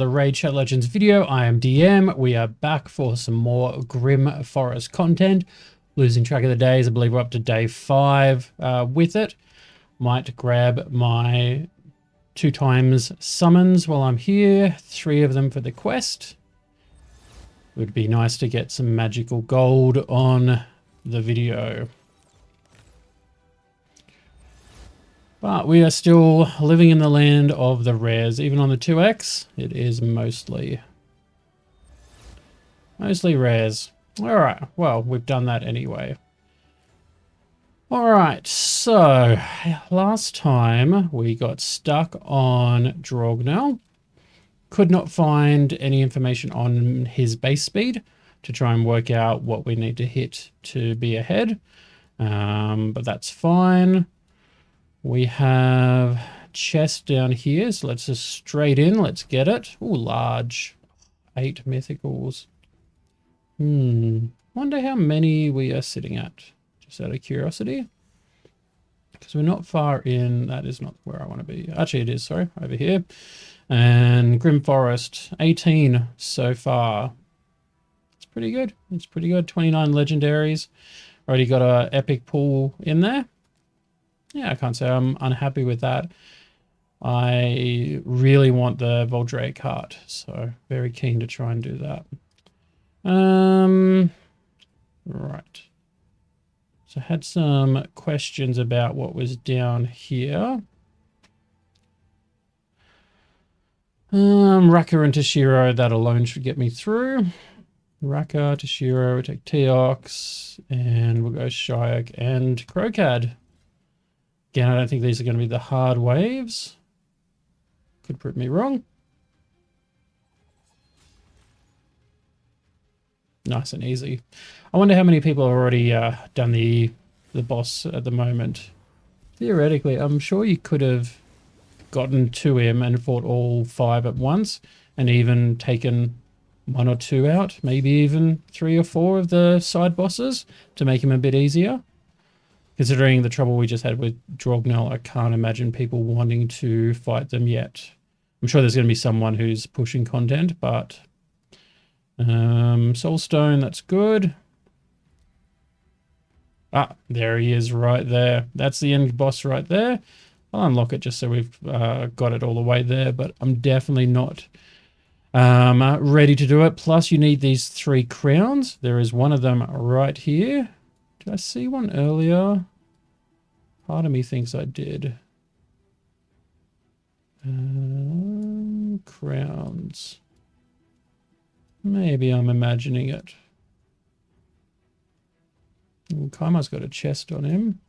The Raid Chat Legends video. I am DM. We are back for some more Grim Forest content. Losing track of the days. I believe we're up to day 5 with it. Might grab my 2 times summons while I'm here. 3 of them for the quest. It would be nice to get some magical gold on the video. But we are still living in the land of the rares. Even on the 2X, it is mostly rares. Alright, well, we've done that anyway. Alright, so last time we got stuck on Draugnell. Could not find any information on his base speed to try and work out what we need to hit to be ahead. But that's fine. We have chest down here, so let's just straight in. Let's get it. Ooh, large. 8 mythicals. Wonder how many we are sitting at, just out of curiosity. Because we're not far in. That is not where I want to be. Actually, it is, sorry, over here. And Grim Forest, 18 so far. It's pretty good. It's pretty good. 29 legendaries. Already got a epic pool in there. Yeah, I can't say I'm unhappy with that. I really want the Voldrake heart, so very keen to try and do that. Right. So I had some questions about what was down here. Raka and Toshiro, that alone should get me through. Raka, Toshiro, we take Teox, and we'll go Shayak and Crocad. Again, I don't think these are going to be the hard waves. Could prove me wrong. Nice and easy. I wonder how many people have already done the boss at the moment. Theoretically, I'm sure you could have gotten to him and fought all 5 at once and even taken 1 or 2 out, maybe even 3 or 4 of the side bosses to make him a bit easier. Considering the trouble we just had with Draugnell, I can't imagine people wanting to fight them yet. I'm sure there's going to be someone who's pushing content, but Soulstone, that's good. Ah, there he is right there. That's the end boss right there. I'll unlock it just so we've got it all the way there, but I'm definitely not ready to do it. Plus, you need these 3 crowns. There is one of them right here. Did I see one earlier? Part of me thinks I did. Crowns. Maybe I'm imagining it. Kymar's got a chest on him.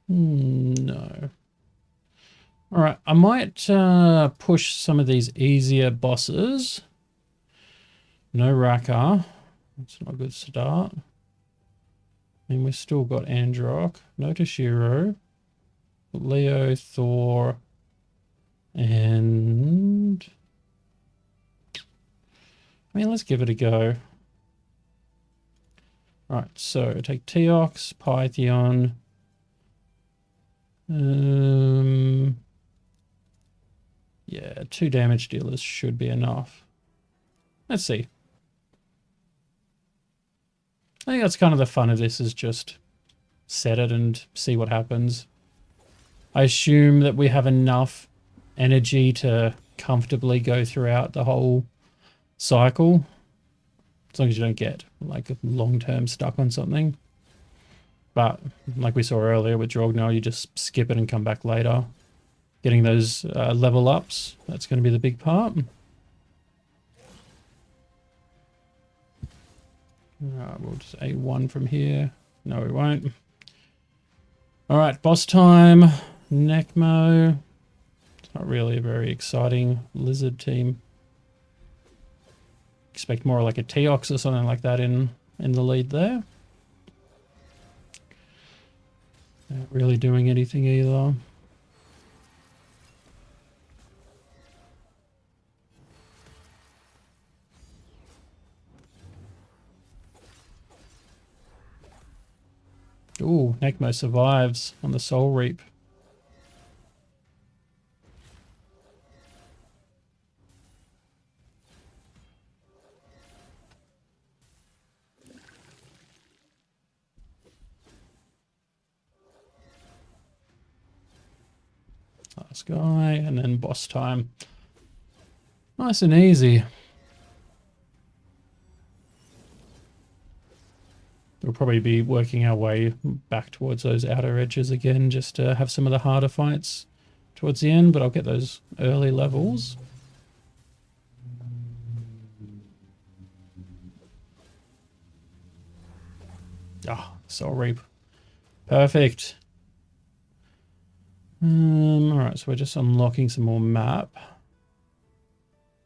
No. Alright, I might push some of these easier bosses. No Raka. That's not a good start. And we've still got Androck. No Toshiro. Leo, Thor, and... I mean, let's give it a go. Alright, so take Teox, Pythion. Yeah, 2 damage dealers should be enough. Let's see. I think that's kind of the fun of this, is just set it and see what happens. I assume that we have enough energy to comfortably go throughout the whole cycle. As long as you don't get like long-term stuck on something. But like we saw earlier with Draugnell, you just skip it and come back later. Getting those level ups, that's going to be the big part. We'll just A1 from here. No, we won't. Alright, boss time. Necmo. It's not really a very exciting lizard team. Expect more like a Teox or something like that in the lead there. Not really doing anything either. Ooh, Necmo survives on the Soul Reap. Last guy, and then boss time. Nice and easy. We'll probably be working our way back towards those outer edges again, just to have some of the harder fights towards the end, but I'll get those early levels. Ah, Soul Reap. Perfect. Alright, so we're just unlocking some more map.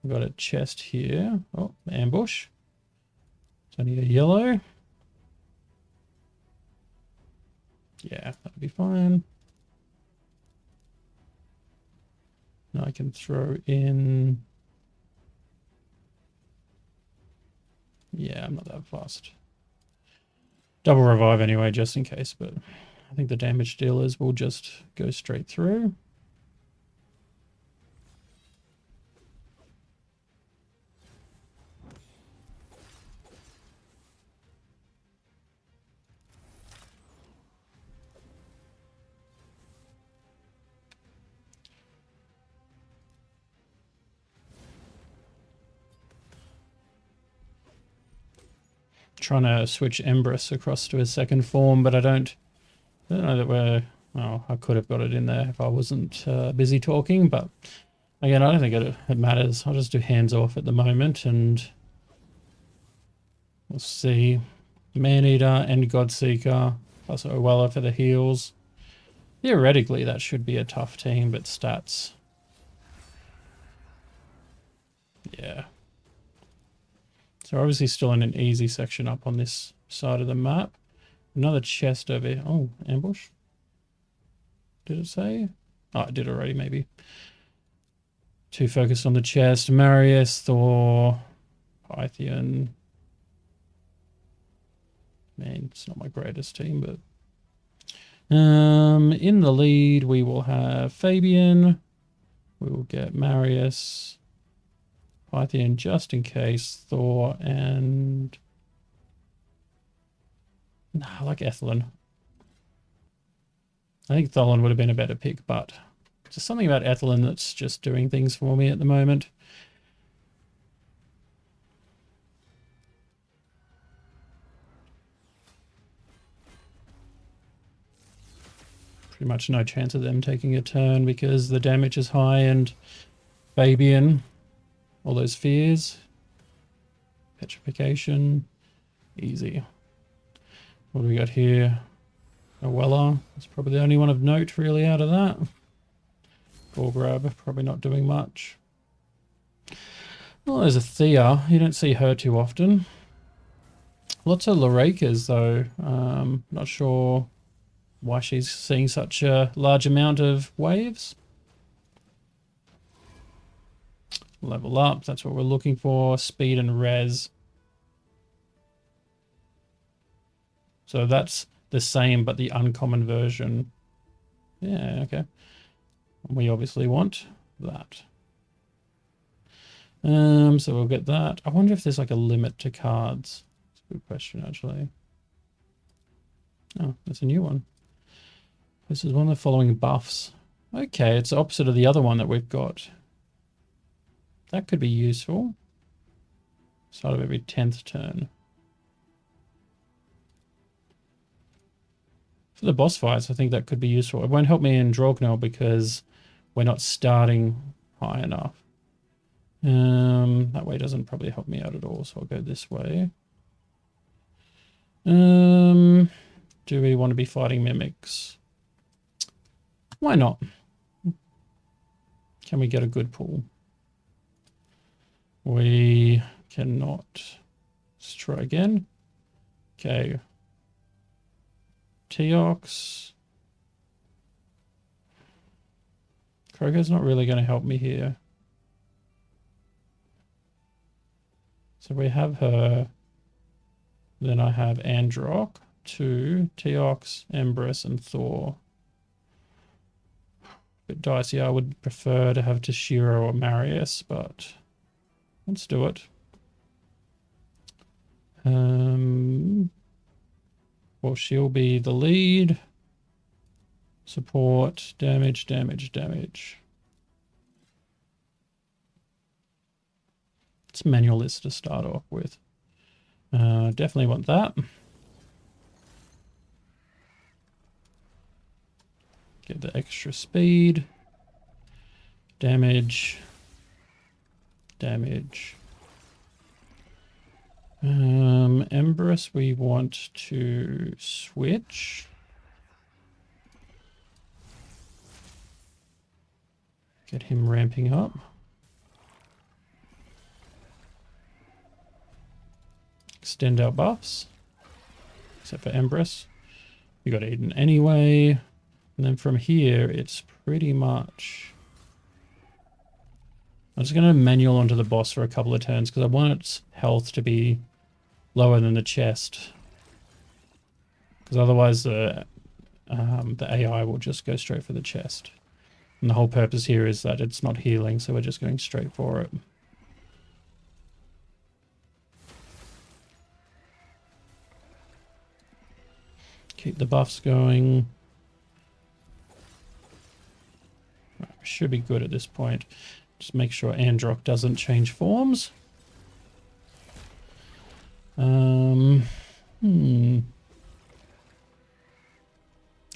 We've got a chest here. Oh, ambush. So I need a yellow. Yeah, that'll be fine. Now I can throw in... Yeah, I'm not that fast. Double revive anyway, just in case, but I think the damage dealers will just go straight through. Trying to switch Empress across to his second form, but I don't know that we're... Oh, I could have got it in there if I wasn't busy talking, but again, I don't think it matters. I'll just do hands off at the moment, and we'll see. Maneater and Godseeker, plus Owella for the heals. Theoretically, that should be a tough team, but stats... Yeah. So we're obviously still in an easy section up on this side of the map. Another chest over here. Oh, ambush. Did it say? Oh, it did already, maybe. Too focused on the chest. Marius, Thor, Pythian. Man, it's not my greatest team, but... in the lead, we will have Fabian. We will get Marius. Pythian just in case, Thor, and... Nah, I like Ethelyn. I think Tholan would have been a better pick, but just something about Ethelyn that's just doing things for me at the moment. Pretty much no chance of them taking a turn because the damage is high and Fabian... All those fears. Petrification. Easy. What do we got here? Owella. That's probably the only one of note really out of that. Ball grab. Probably not doing much. Well, there's a Thea. You don't see her too often. Lots of Lorakas though. Not sure why she's seeing such a large amount of waves. Level up, that's what we're looking for. Speed and res. So that's the same, but the uncommon version. Yeah, okay. We obviously want that. So we'll get that. I wonder if there's like a limit to cards. That's a good question, actually. Oh, that's a new one. This is one of the following buffs. Okay, it's the opposite of the other one that we've got. That could be useful. Start of every 10th turn. For the boss fights, I think that could be useful. It won't help me in Draugnell because we're not starting high enough. That way doesn't probably help me out at all, so I'll go this way. Do we want to be fighting mimics? Why not? Can we get a good pull? We cannot. Let's try again. Okay. Teox. Kroger's not really going to help me here. So we have her. Then I have Androck, 2, Teox, Empress, and Thor. Bit dicey. I would prefer to have Toshiro or Marius, but let's do it. Well, she'll be the lead. Support, damage, damage, damage. Let's manual this to start off with. Definitely want that. Get the extra speed. Damage. Damage. Empress, we want to switch. Get him ramping up. Extend our buffs. Except for Empress. We got Eden anyway. And then from here, it's pretty much... I'm just going to manual onto the boss for a couple of turns because I want its health to be lower than the chest. Because otherwise the AI will just go straight for the chest. And the whole purpose here is that it's not healing, so we're just going straight for it. Keep the buffs going. Right, we should be good at this point. Just make sure Androck doesn't change forms. And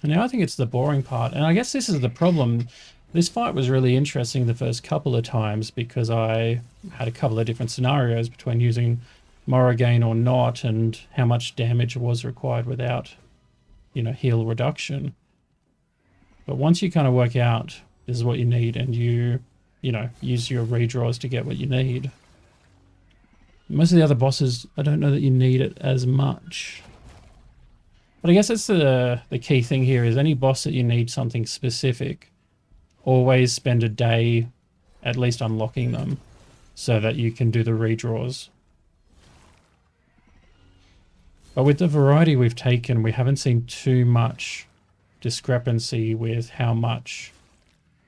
now I think it's the boring part. And I guess this is the problem. This fight was really interesting the first couple of times because I had a couple of different scenarios between using Morrigan or not and how much damage was required without, you know, heal reduction. But once you kind of work out this is what you need and you know, use your redraws to get what you need. Most of the other bosses, I don't know that you need it as much. But I guess that's the key thing here is any boss that you need something specific, always spend a day at least unlocking them so that you can do the redraws. But with the variety we've taken, we haven't seen too much discrepancy with how much,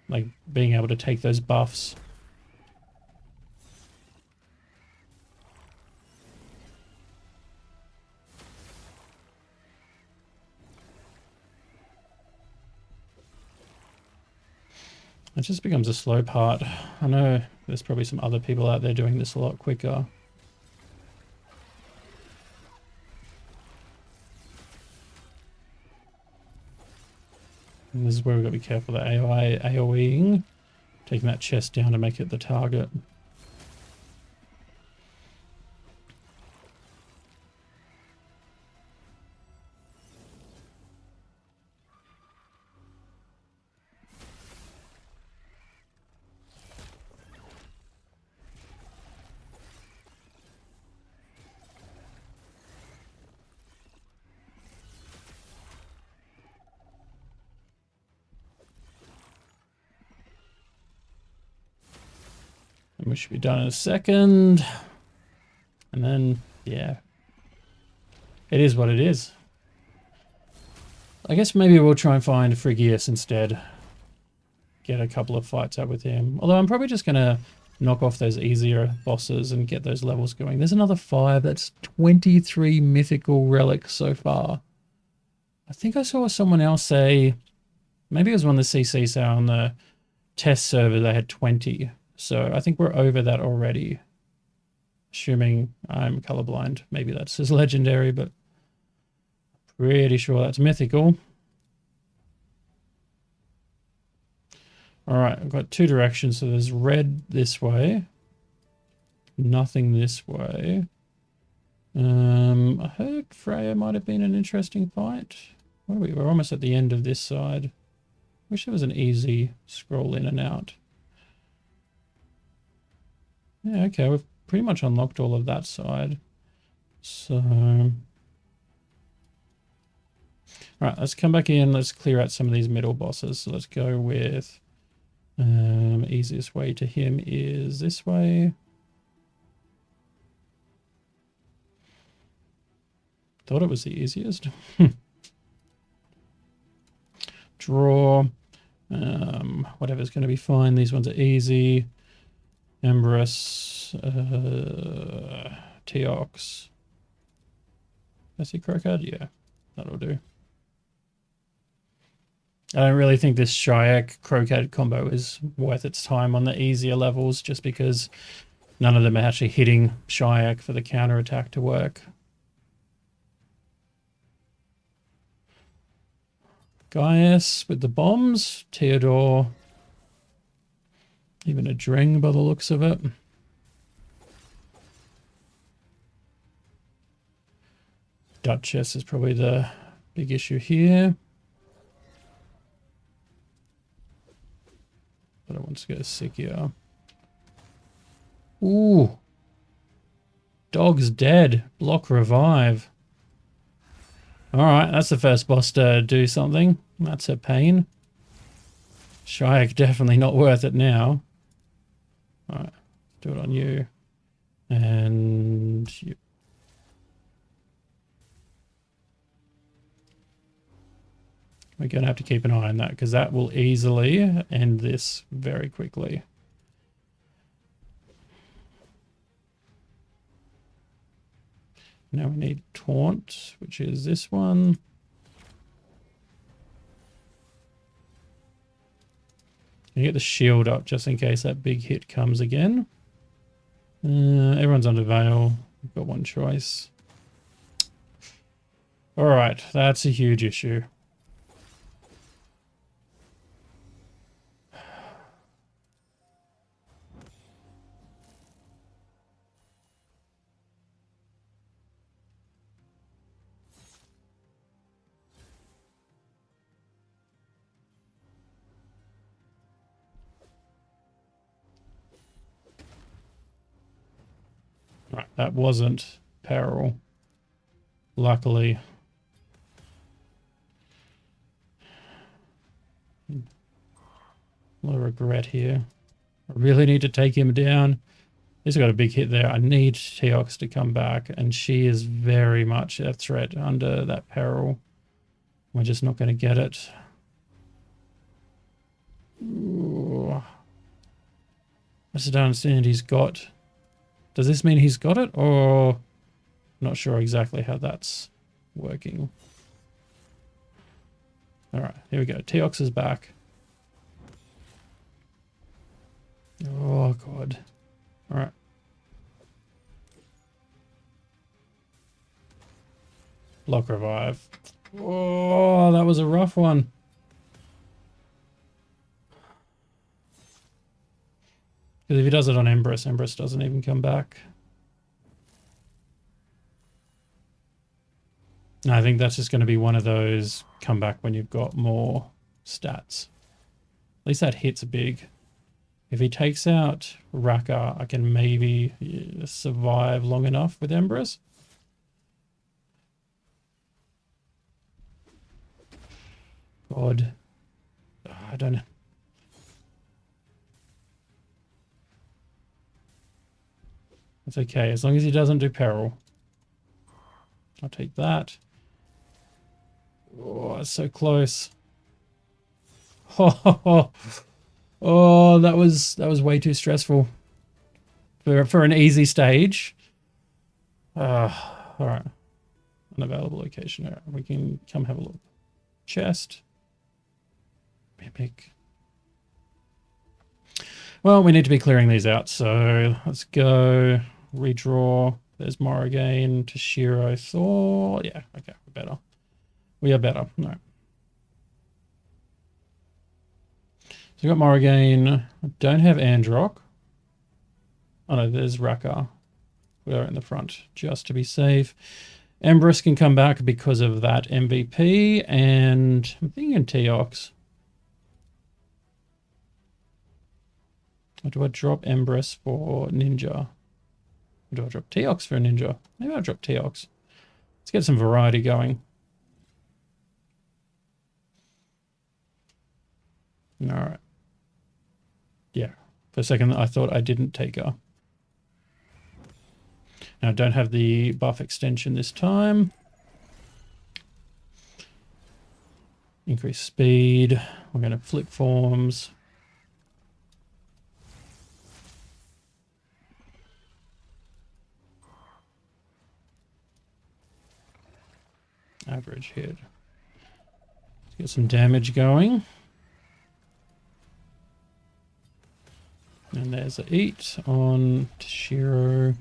like being able to take those buffs. It just becomes a slow part. I know there's probably some other people out there doing this a lot quicker. And this is where we've got to be careful that AI AoEing, taking that chest down to make it the target. And we should be done in a second. And then, yeah. It is what it is. I guess maybe we'll try and find Phrygius instead. Get a couple of fights out with him. Although I'm probably just going to knock off those easier bosses and get those levels going. There's another 5. That's 23 mythical relics so far. I think I saw someone else say, maybe it was one of the CC say on the test server they had 20. So I think we're over that already. Assuming I'm colorblind. Maybe that's his legendary, but pretty sure that's mythical. Alright, I've got 2 directions. So there's red this way. Nothing this way. I heard Freya might have been an interesting fight. Where are we? We're almost at the end of this side. Wish there was an easy scroll in and out. Yeah, okay, we've pretty much unlocked all of that side. So... Alright, let's come back in. Let's clear out some of these middle bosses. So let's go with... easiest way to him is this way. Thought it was the easiest. Draw. Whatever's going to be fine. These ones are easy. Empress. Teox. I see Crocad? Yeah, that'll do. I don't really think this Shayak Crocat combo is worth its time on the easier levels, just because none of them are actually hitting Shayak for the counter attack to work. Gaius with the bombs. Theodore. Even a Dreng by the looks of it. Duchess is probably the big issue here. But I want to go Sikia. Ooh. Dog's dead. Block revive. Alright, that's the first boss to do something. That's a pain. Shayak definitely not worth it now. Alright, do it on you. And you. We're going to have to keep an eye on that, because that will easily end this very quickly. Now we need Taunt, which is this one. You get the shield up just in case that big hit comes again. Everyone's under Veil. We've got one choice. Alright, that's a huge issue. Right, that wasn't peril. Luckily. A lot of regret here. I really need to take him down. He's got a big hit there. I need Teox to come back, and she is very much a threat under that peril. We're just not going to get it. Ooh. I just don't understand. He's got... Does this mean he's got it, or... Not sure exactly how that's working. Alright, here we go. Teox is back. Oh, God. Alright. Block revive. Oh, that was a rough one. Because if he does it on Empress, Empress doesn't even come back. I think that's just going to be one of those come back when you've got more stats. At least that hits big. If he takes out Raka, I can maybe survive long enough with Empress. God. I don't know. It's okay, as long as he doesn't do peril. I'll take that. Oh, it's so close. Oh, that was way too stressful for an easy stage. All right. Unavailable location. All right, we can come have a look. Chest. Epic. Well, we need to be clearing these out, so let's go. Redraw. There's Morrigan, Toshiro, Thor. Yeah, okay, we're better. We are better. No. So we got Morrigan. I don't have Androck. Oh no, there's Raka. We're in the front, just to be safe. Empress can come back because of that MVP, and I'm thinking Teox. Or do I drop Empress for Ninja? Or do I drop Teox for a Ninja? Maybe I'll drop Teox. Let's get some variety going. Alright. Yeah. For a second, I thought I didn't take her. Now, I don't have the buff extension this time. Increase speed. We're going to flip forms. Average hit. Get some damage going. And there's a eat on Tashiro.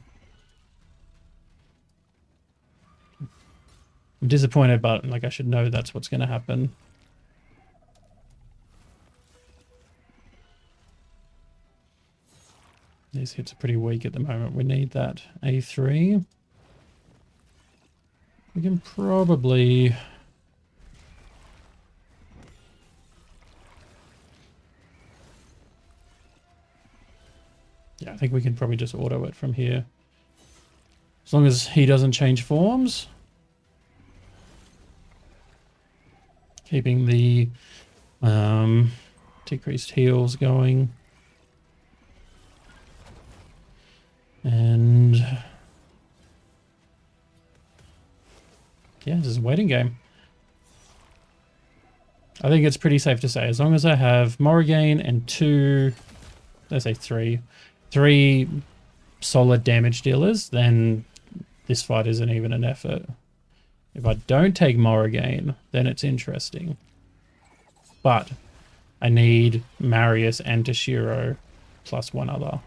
I'm disappointed, but like I should know that's what's going to happen. These hits are pretty weak at the moment. We need that A3. We can probably... Yeah, I think we can probably just auto it from here. As long as he doesn't change forms. Keeping the decreased heals going. And yeah, this is a waiting game. I think it's pretty safe to say, as long as I have Morrigan and let's say three solid damage dealers, then this fight isn't even an effort. If I don't take Morrigan, then it's interesting. But I need Marius and Tashiro plus one other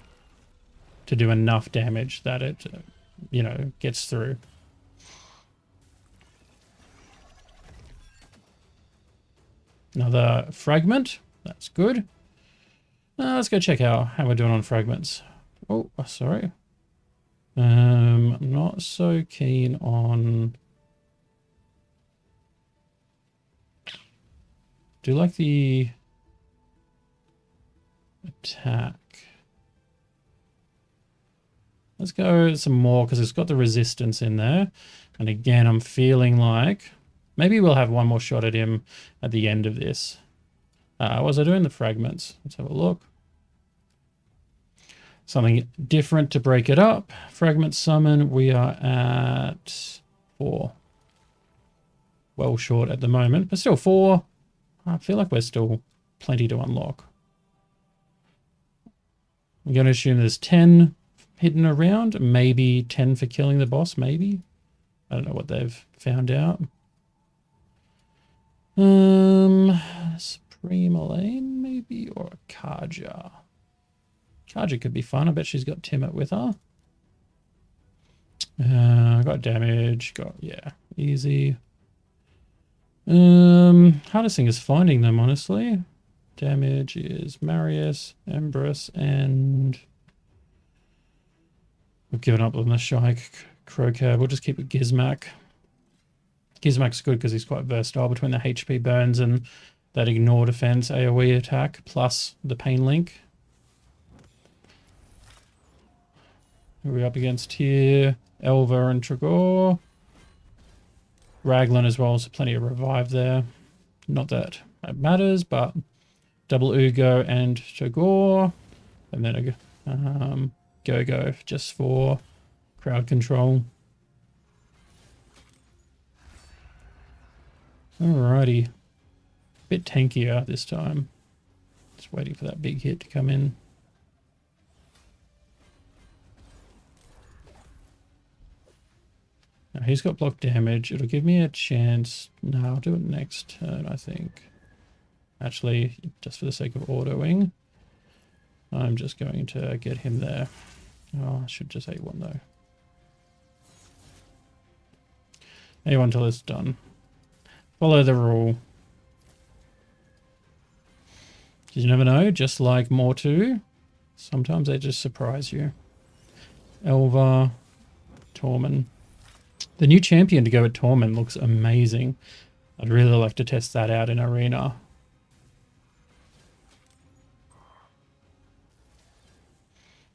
to do enough damage that it, you know, gets through. Another fragment. That's good. Let's go check out how we're doing on fragments. Oh, sorry. I'm not so keen on... Do you like the attack? Let's go some more because it's got the resistance in there. And again, I'm feeling like maybe we'll have one more shot at him at the end of this. Was I doing the fragments? Let's have a look. Something different to break it up. Fragment summon, we are at 4. Well short at the moment, but still 4. I feel like we're still plenty to unlock. I'm going to assume there's 10 hidden around. Maybe 10 for killing the boss, maybe. I don't know what they've found out. Supreme Elaine, maybe, or a Kaja. Kaja could be fun. I bet she's got Timot with her. Got damage. Yeah, easy. Hardest thing is finding them, honestly. Damage is Marius, Empress, and we've given up on the Shy Crowcab. We'll just keep it Gizmak. Gizmak's good because he's quite versatile between the HP burns and that ignore defense AoE attack, plus the pain link. Who are we up against here? Elva and Tragor. Raglan as well, so plenty of revive there. Not that it matters, but double Ugo and Tragor. And then a Go-Go just for crowd control. Alrighty. Bit tankier this time. Just waiting for that big hit to come in. Now he's got block damage. It'll give me a chance. No, I'll do it next turn, I think. Actually, just for the sake of autoing, I'm just going to get him there. Oh, I should just A1 though. A1 till it's done. Follow the rule. You never know, just like Mortu, sometimes they just surprise you. Elva, Tormund. The new champion to go at Tormund looks amazing. I'd really like to test that out in Arena.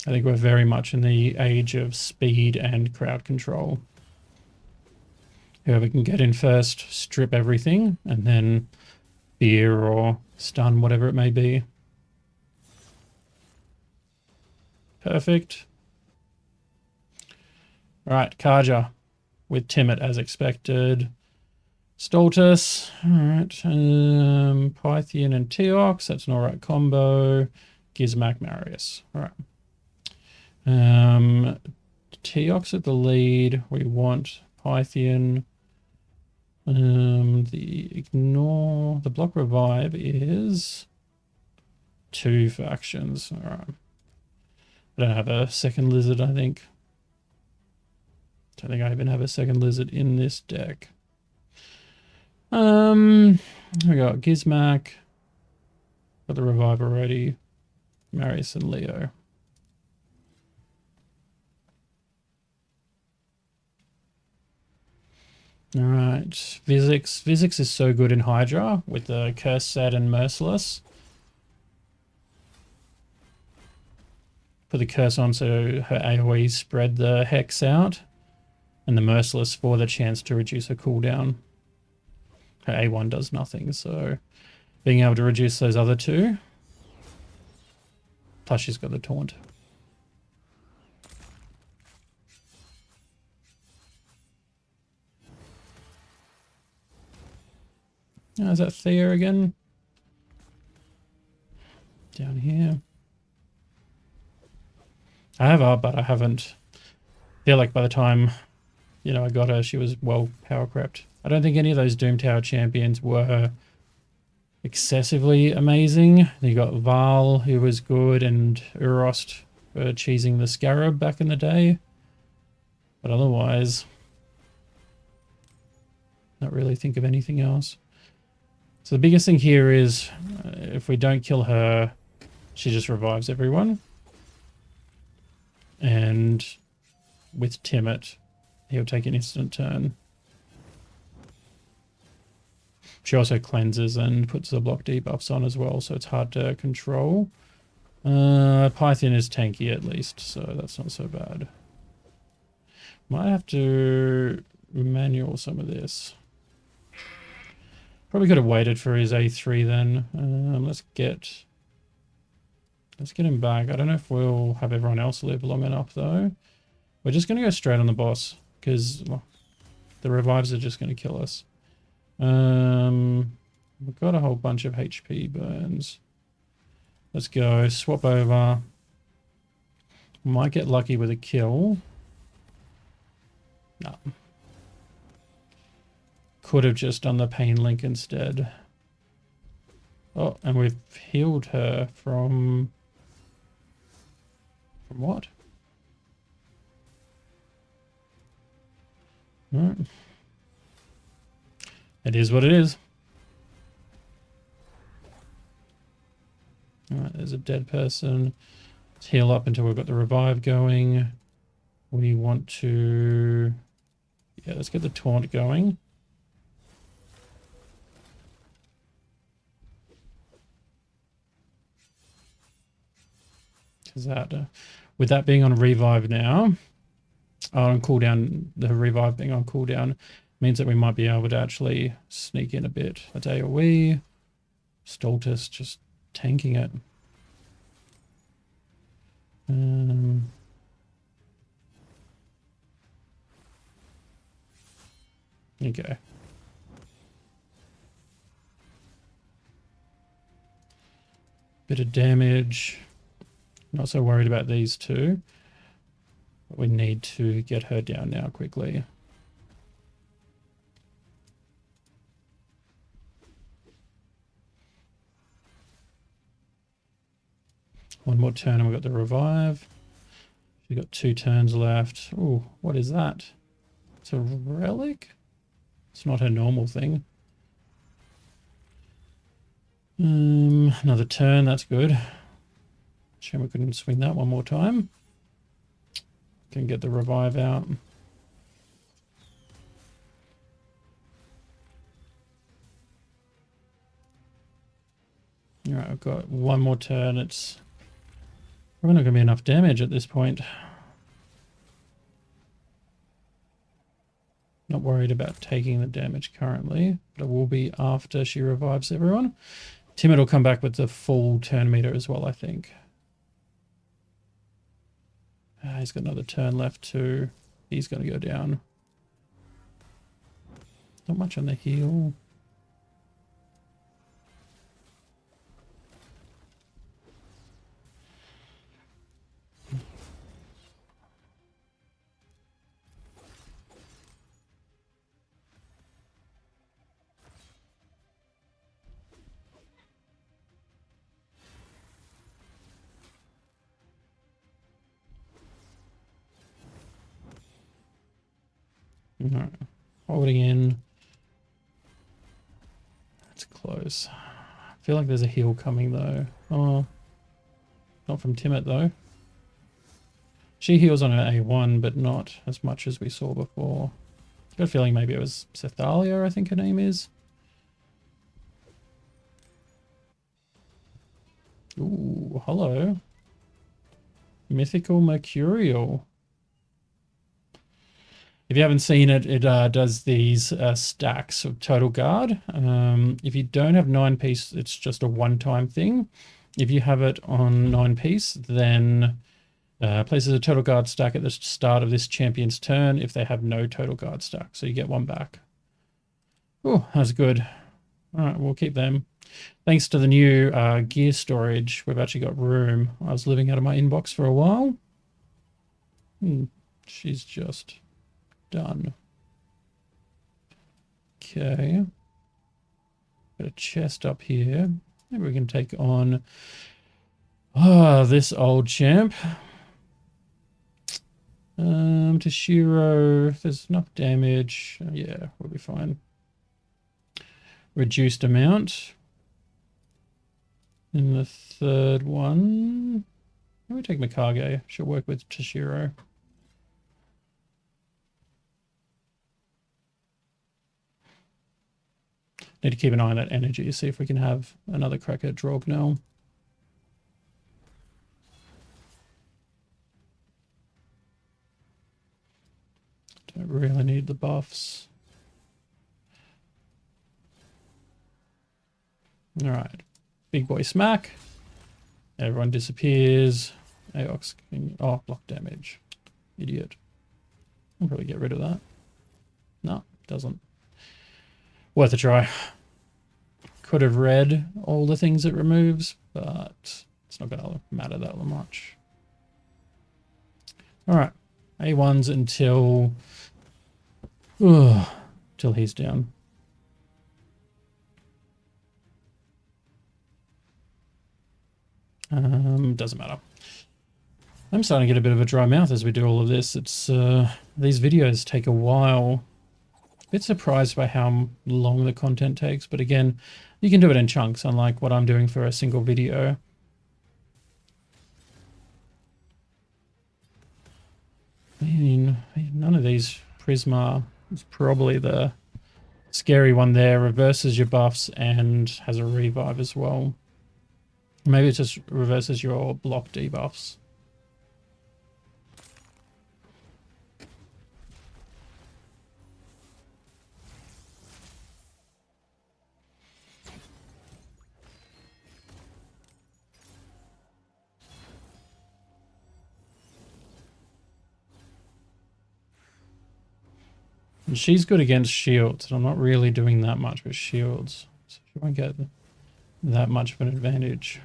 I think we're very much in the age of speed and crowd control. Whoever can get in first, strip everything, and then fear or stun, whatever it may be. Perfect. All right, Kaja with Timot as expected. Stultus. All right. Pythian and Teox. That's an all right combo. Gizmak, Marius. All right. Teox at the lead. We want Pythian. The block revive is 2 factions. All right. I don't have a second lizard, I think. Don't think I even have a second lizard in this deck. We got Gizmac. Got the revive already. Marius and Leo. Alright. Physics. Physics is so good in Hydra with the Curse Set and Merciless. Put the curse on so her AoE spread the hex out. And the Merciless for the chance to reduce her cooldown. Her A1 does nothing, so being able to reduce those other 2. Plus she's got the taunt. Oh, is that Thea again? Down here. I have her, but I haven't. I feel like by the time, you know, I got her, she was well power crept. I don't think any of those Doom Tower champions were excessively amazing. You got Val, who was good, and Urost for cheesing the Scarab back in the day. But otherwise, not really think of anything else. So the biggest thing here is if we don't kill her, she just revives everyone. And with Timid, he'll take an instant turn. She also cleanses and puts the block debuffs on as well, so it's hard to control. Python is tanky at least, so that's not so bad. Might have to manual some of this. Probably could have waited for his A3 then. Let's get him back. I don't know if we'll have everyone else live long enough though. We're just going to go straight on the boss because well, the revives are just going to kill us. We've got a whole bunch of HP burns. Let's go. Swap over. Might get lucky with a kill. No. Could have just done the pain link instead. Oh, and we've healed her from what? Alright. It is what it is. Alright, there's a dead person. Let's heal up until we've got the revive going. We want to... Yeah, let's get the taunt going. Because that, with that being on revive now, on cooldown, the revive being on cooldown means that we might be able to actually sneak in a bit. That's AoE. Stultus just tanking it. Okay. Bit of damage. Not so worried about these two. But we need to get her down now quickly. One more turn and we've got the revive. We've got 2 turns left. Oh, what is that? It's a relic? It's not her normal thing. Another turn, that's good. Shame we couldn't swing that one more time. Can get the revive out. Alright, I've got one more turn. It's probably not going to be enough damage at this point. Not worried about taking the damage currently, but it will be after she revives everyone. Timid will come back with the full turn meter as well, I think. He's got another turn left too. He's going to go down. Not much on the heal. Alright. Holding in. That's close. I feel like there's a heal coming though. Oh. Not from Timid though. She heals on her A1, but not as much as we saw before. Got a feeling maybe it was Cethalia, I think her name is. Ooh, hello. Mythical Mercurial. If you haven't seen it, it does these stacks of Total Guard. If you don't have 9-piece, it's just a one-time thing. If you have it on 9-piece, then places a Total Guard stack at the start of this champion's turn if they have no Total Guard stack. So you get one back. Oh, that's good. All right, we'll keep them. Thanks to the new gear storage, we've actually got room. I was living out of my inbox for a while. She's just done. Okay. Got a chest up here. Maybe we can take on this old champ. Toshiro, if there's enough damage, yeah, we'll be fine. Reduced amount. In the third one, let me take Mikage. She'll work with Toshiro. Need to keep an eye on that energy, see if we can have another crack at Draugnell. Don't really need the buffs. Alright. Big boy smack. Everyone disappears. Aox can... Oh, block damage. Idiot. I'll probably get rid of that. No, doesn't. Worth a try. Could have read all the things it removes, but it's not going to matter that much. Alright. A1s until... till he's down. Doesn't matter. I'm starting to get a bit of a dry mouth as we do all of this. It's these videos take a while. A bit surprised by how long the content takes, but again, you can do it in chunks, unlike what I'm doing for a single video. I mean, none of these Prisma is probably the scary one there. Reverses your buffs and has a revive as well. Maybe it just reverses your block debuffs. And she's good against shields, and I'm not really doing that much with shields. So she won't get that much of an advantage.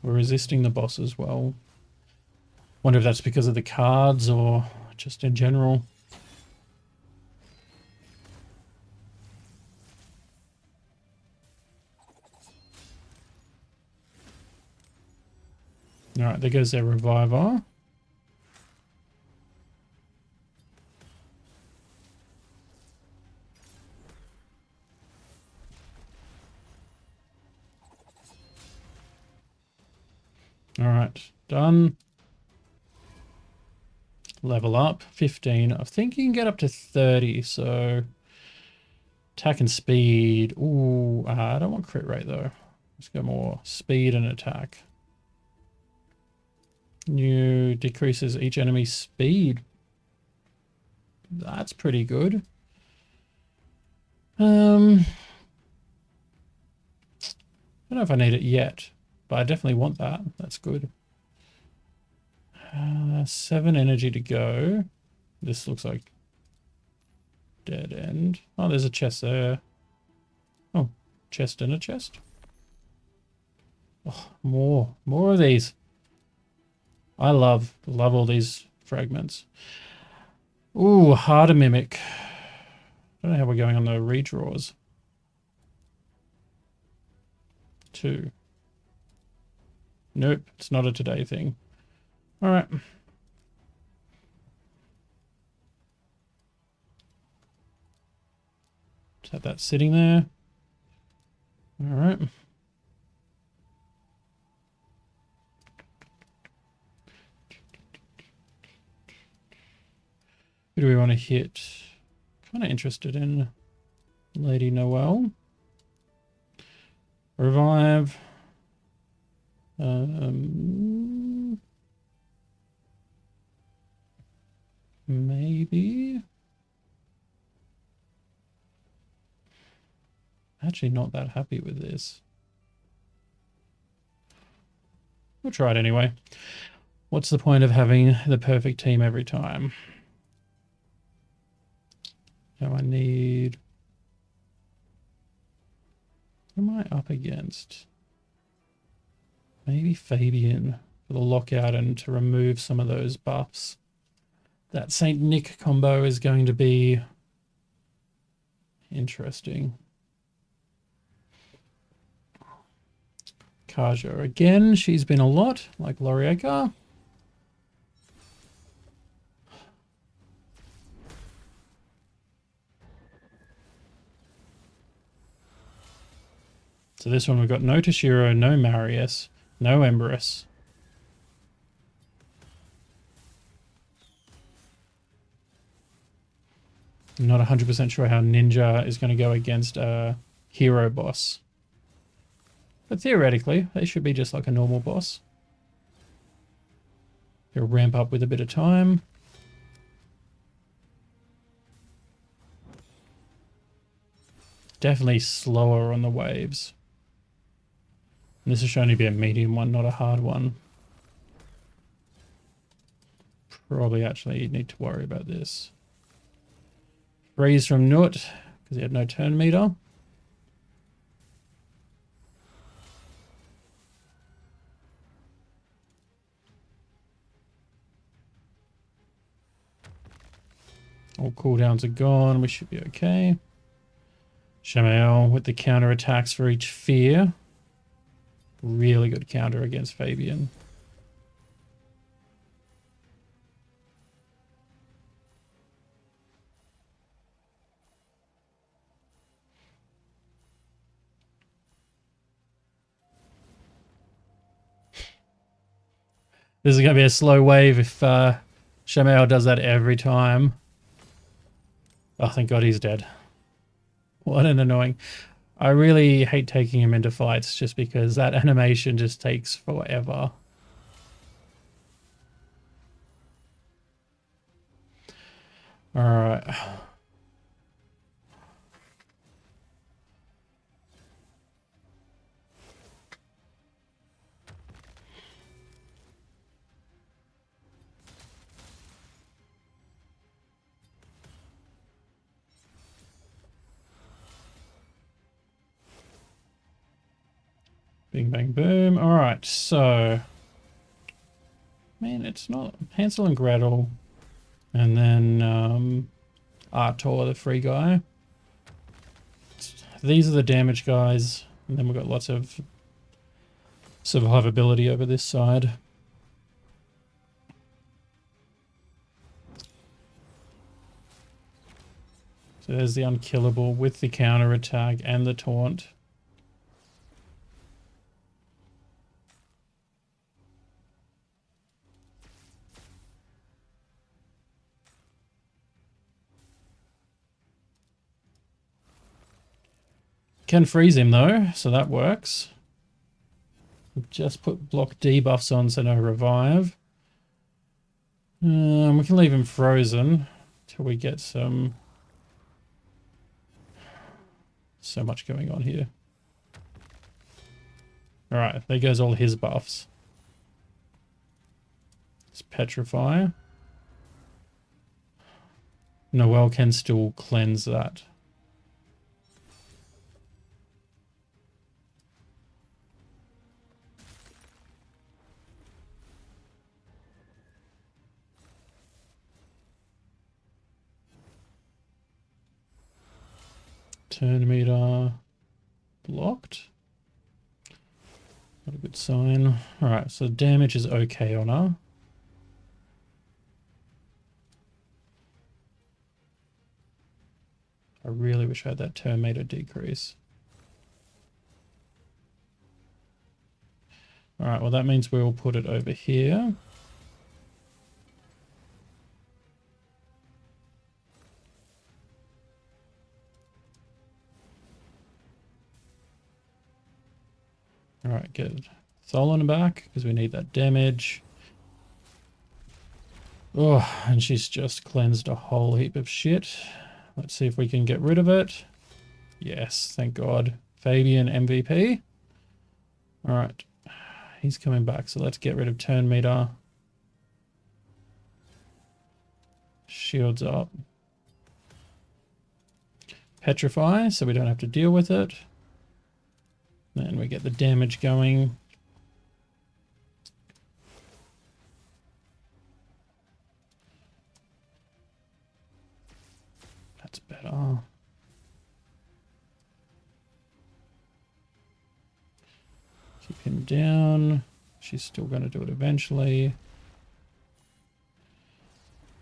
We're resisting the boss as well. Wonder if that's because of the cards or just in general. Alright, there goes their reviver. Alright, done. Level up, 15. I think you can get up to 30, so... Attack and speed. Ooh, I don't want crit rate though. Let's go more speed and attack. New decreases each enemy's speed. That's pretty good. I don't know if I need it yet, but I definitely want that. That's good. 7 energy to go. This looks like dead end. Oh, there's a chest there. Oh, chest and a chest. Oh, more of these. I love all these fragments. Ooh, harder mimic. I don't know how we're going on the redraws. 2. Nope, it's not a today thing. All right. Just have that sitting there. All right. Who do we want to hit? Kind of interested in Lady Noelle. Revive. Maybe. Actually not that happy with this. We'll try it anyway. What's the point of having the perfect team every time? So I need... What am I up against? Maybe Fabian for the lockout and to remove some of those buffs. That Saint Nick combo is going to be interesting. Kaja again. She's been a lot, like Lorieka. So this one we've got no Toshiro, no Marius, no Emberus. I'm not 100% sure how Ninja is going to go against a hero boss. But theoretically, they should be just like a normal boss. They'll ramp up with a bit of time. Definitely slower on the waves. And this should only be a medium one, not a hard one. Probably actually need to worry about this. Freeze from Nut, because he had no turn meter. All cooldowns are gone. We should be okay. Shamael with the counter attacks for each fear. Really good counter against Fabian. This is going to be a slow wave if Shamael does that every time. Oh, thank God he's dead. What an annoying... I really hate taking him into fights just because that animation just takes forever. Alright. Bing, bang, boom. All right, so... Man, it's not... Hansel and Gretel. And then Artor, the free guy. These are the damage guys. And then we've got lots of survivability over this side. So there's the unkillable with the counter attack and the taunt. Can freeze him though, so that works. Just put block debuffs on so no revive. We can leave him frozen till we get some... So much going on here. Alright, there goes all his buffs. Let's petrify. Noelle can still cleanse that. Turn meter blocked. Not a good sign. Alright, so damage is okay on her. I really wish I had that turn meter decrease. Alright, well that means we'll put it over here. Alright, get Tholen back, because we need that damage. Oh, and she's just cleansed a whole heap of shit. Let's see if we can get rid of it. Yes, thank God. Fabian MVP. Alright, he's coming back, so let's get rid of turn meter. Shields up. Petrify, so we don't have to deal with it. Then we get the damage going. That's better. Keep him down. She's still going to do it eventually.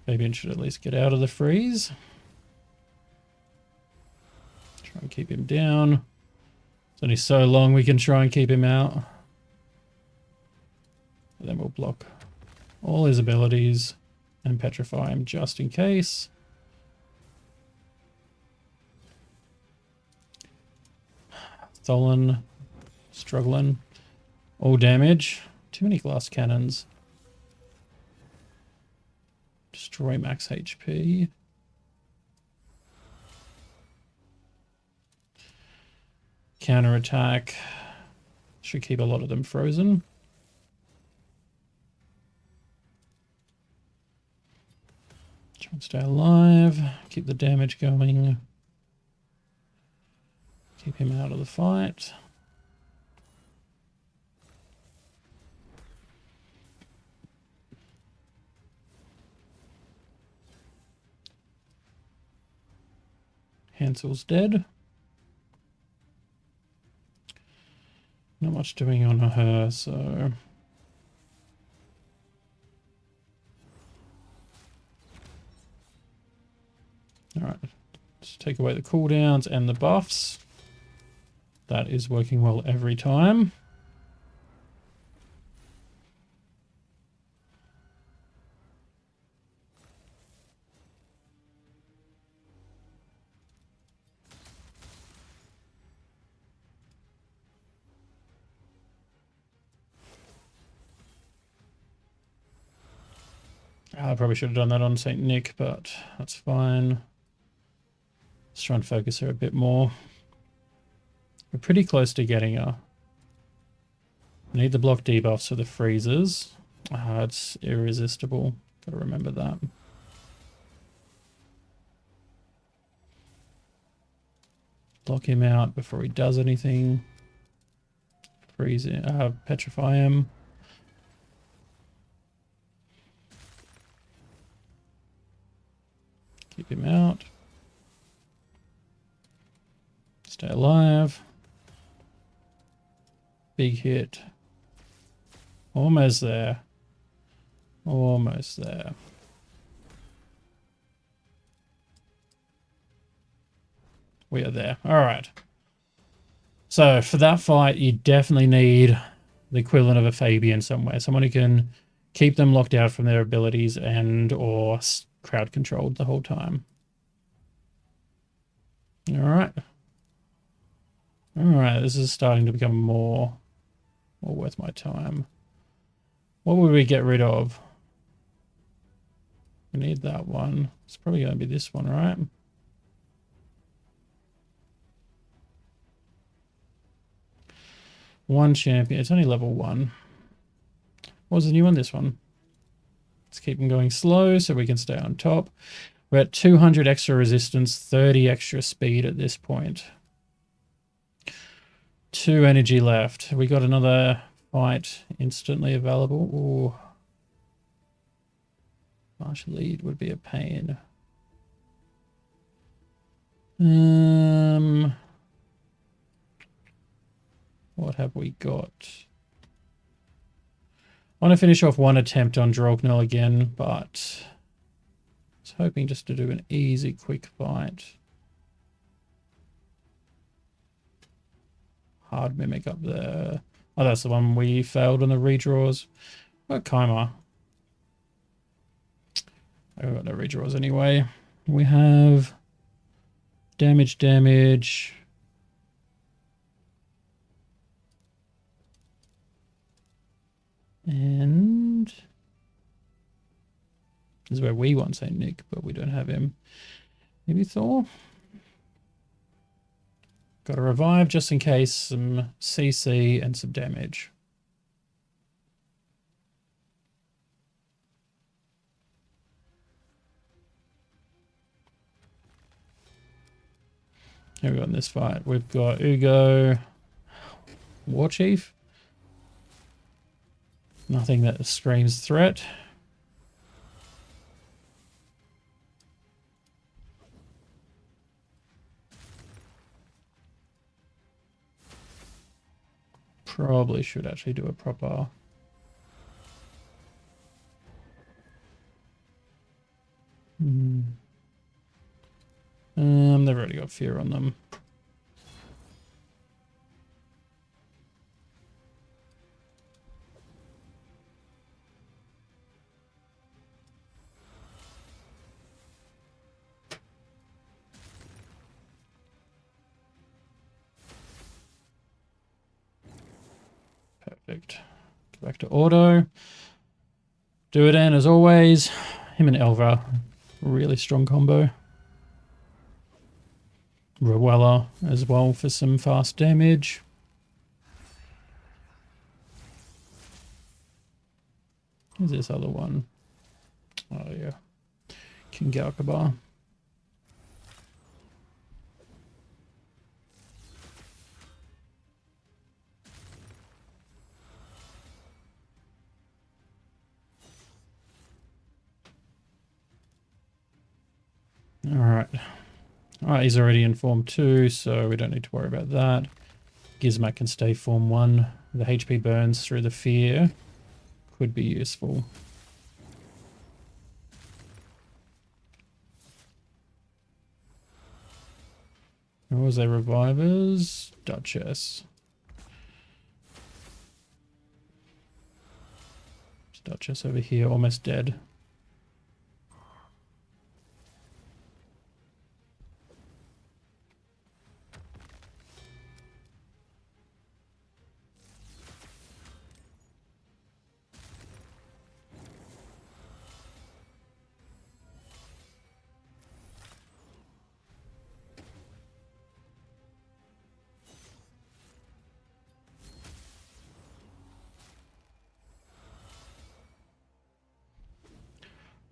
Fabian should at least get out of the freeze. Try and keep him down. It's only so long we can try and keep him out. And then we'll block all his abilities and petrify him just in case. Tholen struggling. All damage. Too many glass cannons. Destroy max HP. Counterattack. Should keep a lot of them frozen. Try and stay alive. Keep the damage going. Keep him out of the fight. Hansel's dead. Not much doing on her, so... Alright, let's take away the cooldowns and the buffs. That is working well every time. I probably should have done that on St. Nick, but that's fine. Let's try and focus her a bit more. We're pretty close to getting her. I need the block debuffs for the freezes. It's irresistible. Gotta remember that. Block him out before he does anything. Freeze him, petrify him. Keep him out. Stay alive. Big hit. Almost there. Almost there. We are there. All right. So for that fight, you definitely need the equivalent of a Fabian somewhere. Someone who can keep them locked out from their abilities and or crowd controlled the whole time. All right. All right. This is starting to become more worth my time. What would we get rid of? We need that one. It's probably going to be this one, right? One champion. It's only level 1. What was the new one? This one. Let's keep them going slow so we can stay on top. We're at 200 extra resistance, 30 extra speed at this point. 2 energy left. We got another fight instantly available. Ooh. March lead would be a pain. What have we got? I want to finish off one attempt on Draugnell again, but I was hoping just to do an easy, quick fight. hard mimic up there. Oh, that's the one we failed on the redraws. What Kymar? I've got no redraws anyway. We have damage. And this is where we want St. Nick, but we don't have him. Maybe Thor? Got to revive just in case, some CC and some damage. Who we got in this fight? We've got Ugo, War Chief. Nothing that screams threat. Probably should actually do a proper... they've already got fear on them. Perfect. Go back to auto. Do it in as always. Him and Elva, really strong combo. Rowella as well for some fast damage. Who's this other one? Oh yeah, King Galkabar. Alright, he's already in Form 2, so we don't need to worry about that. Gizmak can stay Form 1. The HP burns through the fear could be useful. What was their revivers? Duchess. Duchess over here, almost dead.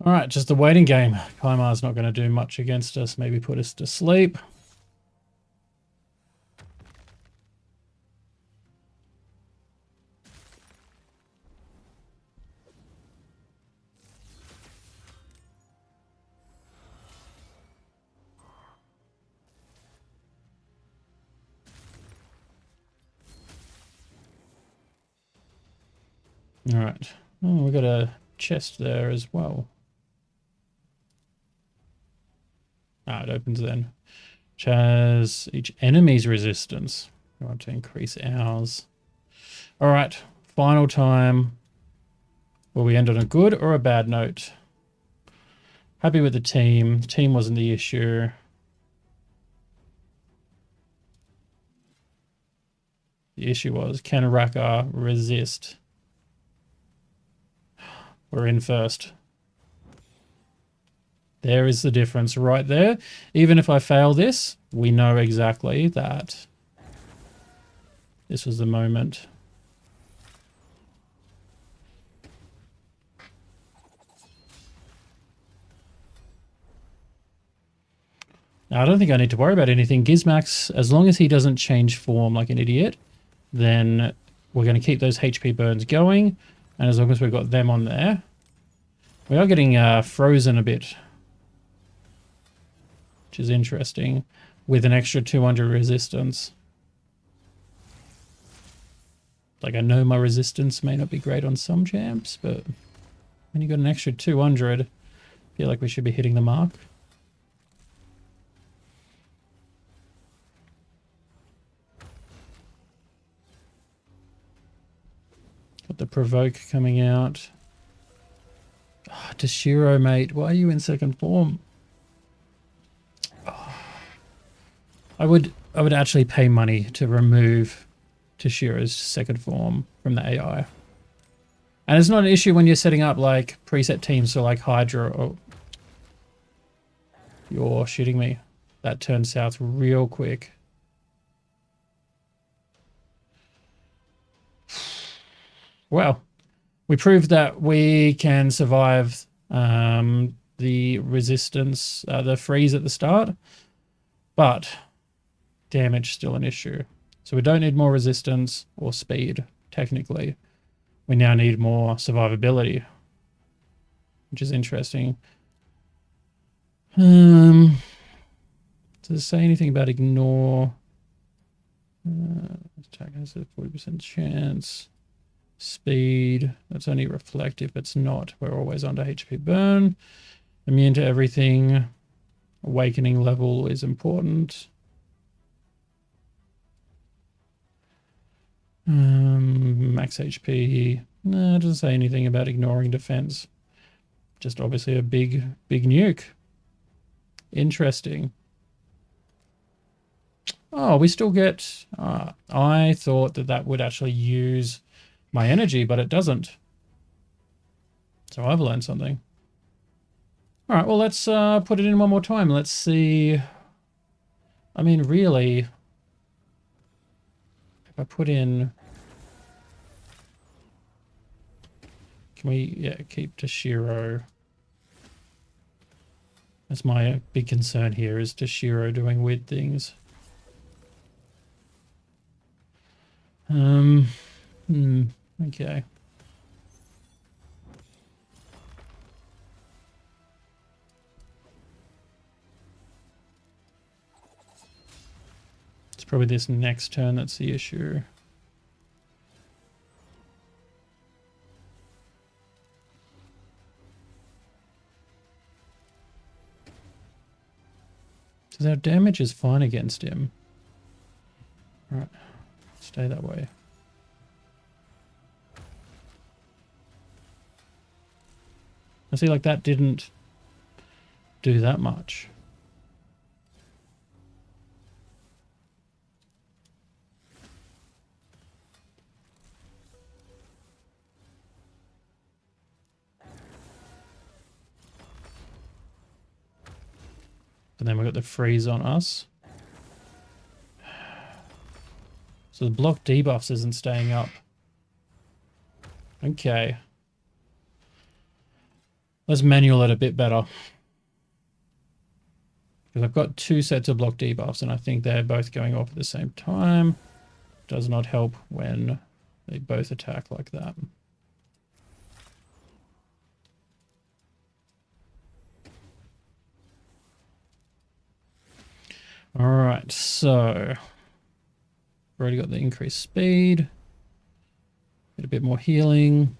All right, just a waiting game. Kymar's not going to do much against us. Maybe put us to sleep. All right. Oh, we got a chest there as well. Ah, it opens then. Which has each enemy's resistance. We want to increase ours. All right, final time. Will we end on a good or a bad note? Happy with the team. Team wasn't the issue. The issue was, can Raka resist? We're in first. There is the difference right there. Even if I fail this, we know exactly that this was the moment. Now, I don't think I need to worry about anything. Gizmax, as long as he doesn't change form like an idiot, then we're going to keep those HP burns going. And as long as we've got them on there, we are getting frozen a bit, which is interesting, with an extra 200 resistance. Like, I know my resistance may not be great on some champs, but when you got an extra 200, I feel like we should be hitting the mark. Got the provoke coming out. Oh, Toshiro, mate, why are you in second form? Oh. I would actually pay money to remove Toshiro's second form from the AI. And it's not an issue when you're setting up like preset teams for like Hydra or... You're shitting me. That turned south real quick. Well, we proved that we can survive the resistance, the freeze at the start, but damage still an issue. So we don't need more resistance or speed, technically. We now need more survivability, which is interesting. Does it say anything about ignore? Attack has a 40% chance. Speed, that's only reflective, but it's not. We're always under HP burn. Immune to everything. Awakening level is important. Max HP. No, it doesn't say anything about ignoring defense. Just obviously a big nuke. Interesting. Oh, we still get... I thought that would actually use my energy, but it doesn't. So I've learned something. All right, well, let's put it in one more time. Let's see. I mean, really, if I put in... Can we, keep Toshiro? That's my big concern here, is Toshiro doing weird things. Okay. It's probably this next turn that's the issue. Because our damage is fine against him. All right, stay that way. I see, like, that didn't do that much. And then we got the freeze on us. So the block debuffs isn't staying up. Okay. Let's manual it a bit better. Because I've got two sets of block debuffs and I think they're both going off at the same time. Does not help when they both attack like that. Alright, so we've already got the increased speed. Get a bit more healing.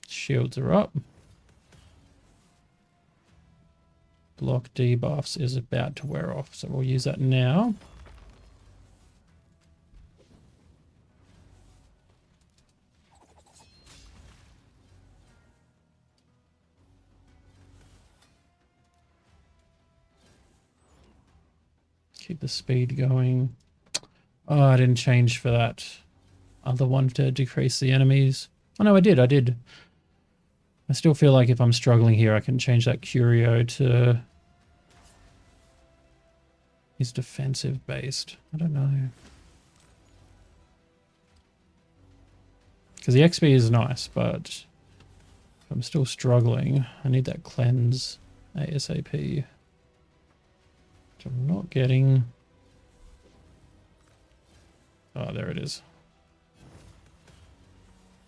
Shields are up. Block debuffs is about to wear off, so we'll use that now. Keep the speed going. Oh, I didn't change for that other one to decrease the enemies. Oh no, I did. I still feel like if I'm struggling here, I can change that Curio to... He's defensive based. I don't know. Because the XP is nice, but if I'm still struggling, I need that cleanse ASAP. Which I'm not getting. Oh, there it is.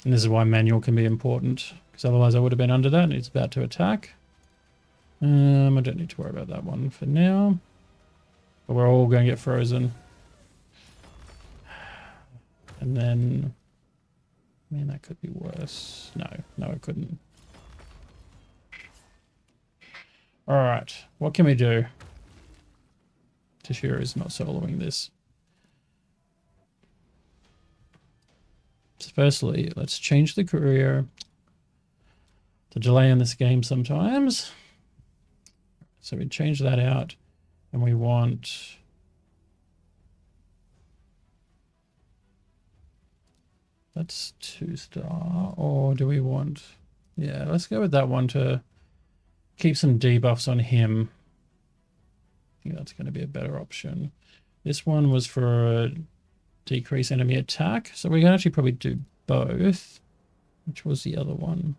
And this is why manual can be important, because otherwise I would have been under that and it's about to attack. I don't need to worry about that one for now. But we're all going to get frozen. And then... Man, that could be worse. No, it couldn't. Alright, what can we do? Toshiro is not soloing this. So firstly, let's change the career. The delay in this game sometimes. So we change that out, and we want... That's 2-star, or do we want... Yeah, let's go with that one to keep some debuffs on him. I think that's going to be a better option. This one was for a decrease enemy attack, so we can actually probably do both. Which was the other one?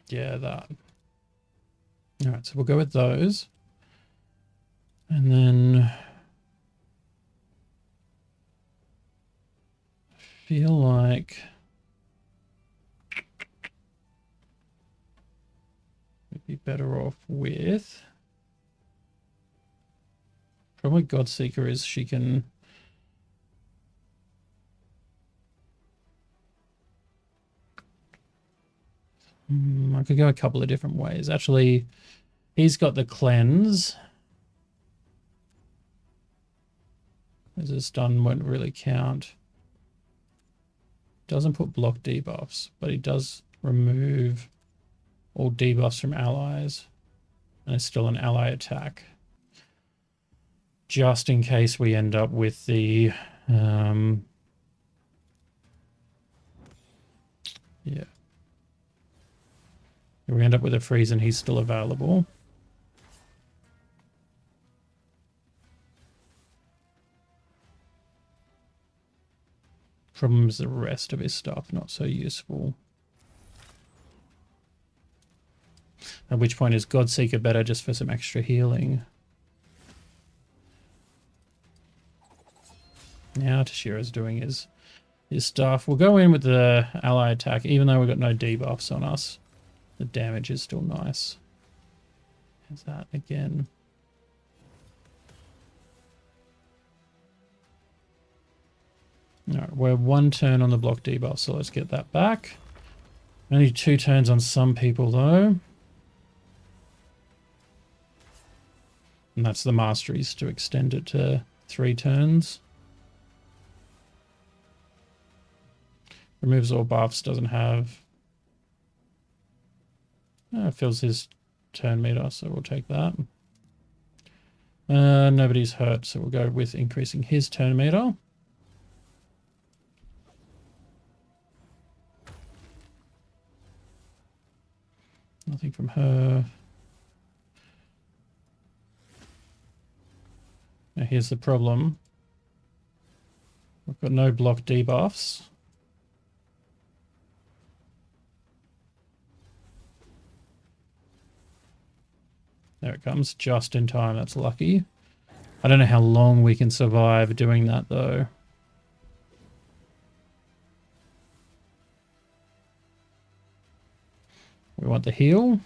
Yeah, that. All right, so we'll go with those. And then I feel like we'd be better off with... Probably Godseeker is she can... I could go a couple of different ways. Actually, he's got the cleanse. As his stun won't really count. Doesn't put block debuffs, but he does remove all debuffs from allies. And it's still an ally attack. Just in case we end up with the... yeah. If we end up with a freeze and he's still available. Problem is the rest of his stuff not so useful. At which point is Godseeker better just for some extra healing? Now Tashira's doing his stuff. We'll go in with the ally attack, even though we've got no debuffs on us. The damage is still nice. How's that again? Alright, we're 1 turn on the block debuff, so let's get that back. Only 2 turns on some people though. And that's the masteries to extend it to 3 turns. Removes all buffs, doesn't have... fills his turn meter, so we'll take that. Nobody's hurt, so we'll go with increasing his turn meter. Nothing from her. Now here's the problem. We've got no block debuffs. There it comes, just in time. That's lucky. I don't know how long we can survive doing that, though. We want the heal.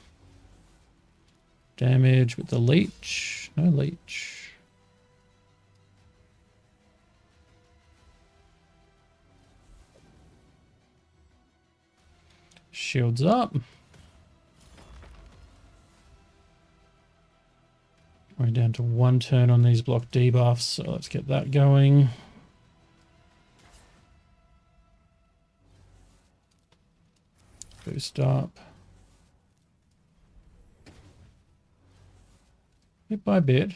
Damage with the leech. No leech. Shields up. We're down to 1 turn on these block debuffs, so let's get that going. Boost up. Bit by bit.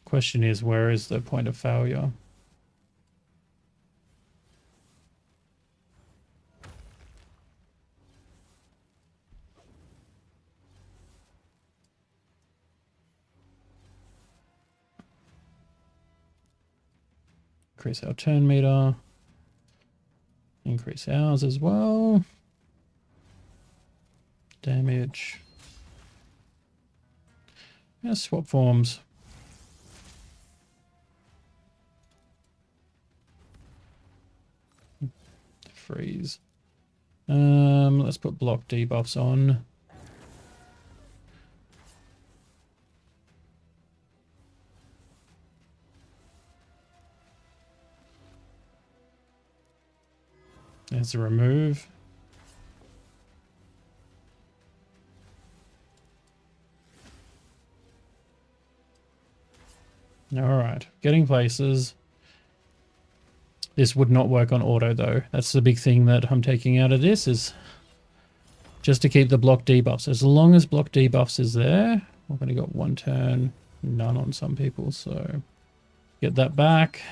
Question is, where is the point of failure? Increase our turn meter. Increase ours as well. Damage. Yeah, swap forms. Freeze. Let's put block debuffs on. There's a remove. All right, getting places. This would not work on auto though. That's the big thing that I'm taking out of this, is just to keep the block debuffs. As long as block debuffs is there, I've only got 1 turn, none on some people, so get that back.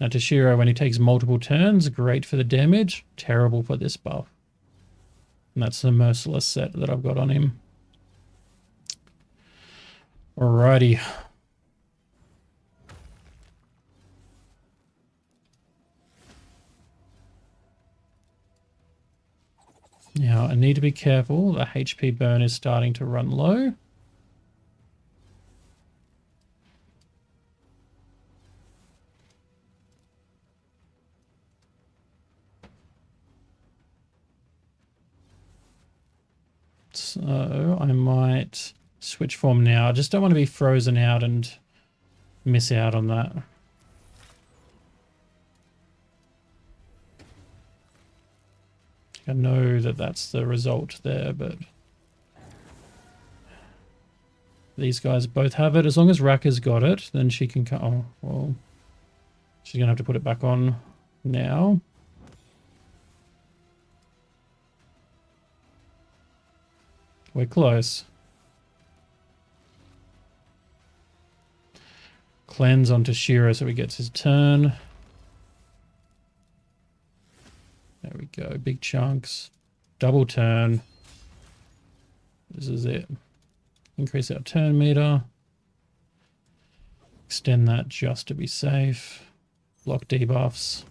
Now Toshiro, when he takes multiple turns, great for the damage, terrible for this buff. And that's the Merciless set that I've got on him. Alrighty. Now I need to be careful. The HP burn is starting to run low. So I might switch form now. I just don't want to be frozen out and miss out on that. I know that that's the result there, but these guys both have it. As long as Raka's got it, then she can come. Oh, well, she's going to have to put it back on now. We're close. Cleanse onto Shiro so he gets his turn. There we go. Big chunks. Double turn. This is it. Increase our turn meter. Extend that just to be safe. Block debuffs.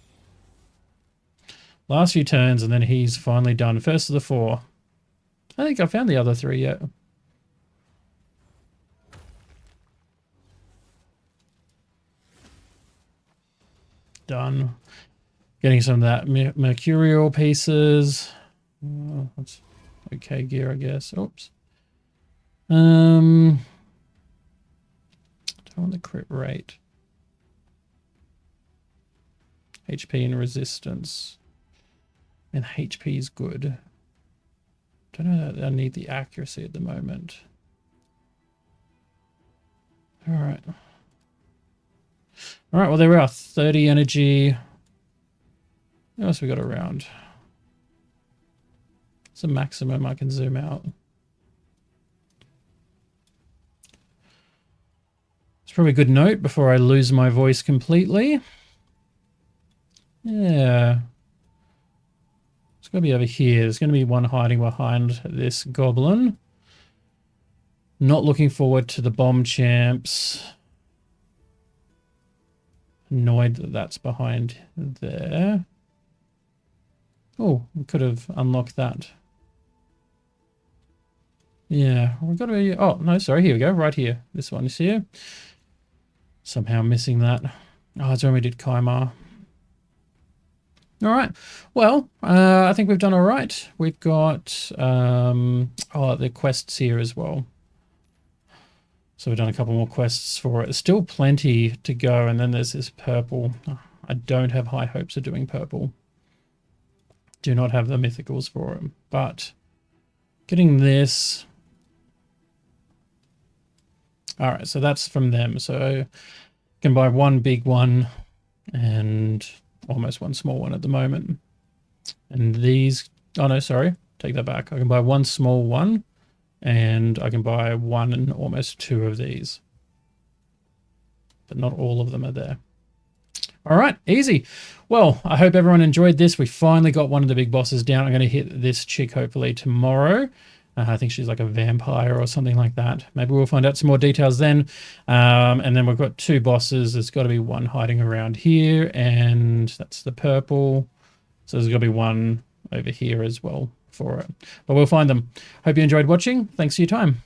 Last few turns and then he's finally done. First of the 4. I think I found the other 3 yet. Done. Getting some of that mercurial pieces. That's okay gear, I guess. Oops. Don't want the crit rate. HP and resistance. And HP is good. Don't know that I need the accuracy at the moment. Alright. Alright, well there we are. 30 energy. What else we got around? It's a maximum I can zoom out. It's probably a good note before I lose my voice completely. Yeah. It's going to be over here. There's going to be one hiding behind this goblin. Not looking forward to the bomb champs. Annoyed that that's behind there. Oh, we could have unlocked that. Yeah, we've got to be... Oh, no, sorry, here we go, right here. This one is here. Somehow missing that. Oh, it's when we did Kymar. All right, well, I think we've done all right. We've got the quests here as well. So we've done a couple more quests for it. There's still plenty to go, and then there's this purple. I don't have high hopes of doing purple. Do not have the mythicals for it, but getting this. All right, so that's from them. So I can buy one big one and almost one small one at the moment. And these, oh no, sorry, take that back. I can buy one small one and I can buy one and almost 2 of these. But not all of them are there. All right, easy. Well, I hope everyone enjoyed this. We finally got one of the big bosses down. I'm going to hit this chick hopefully tomorrow. I think she's like a vampire or something like that. Maybe we'll find out some more details then. And then we've got 2 bosses. There's got to be one hiding around here, and that's the purple. So there's got to be one over here as well for it. But we'll find them. Hope you enjoyed watching. Thanks for your time.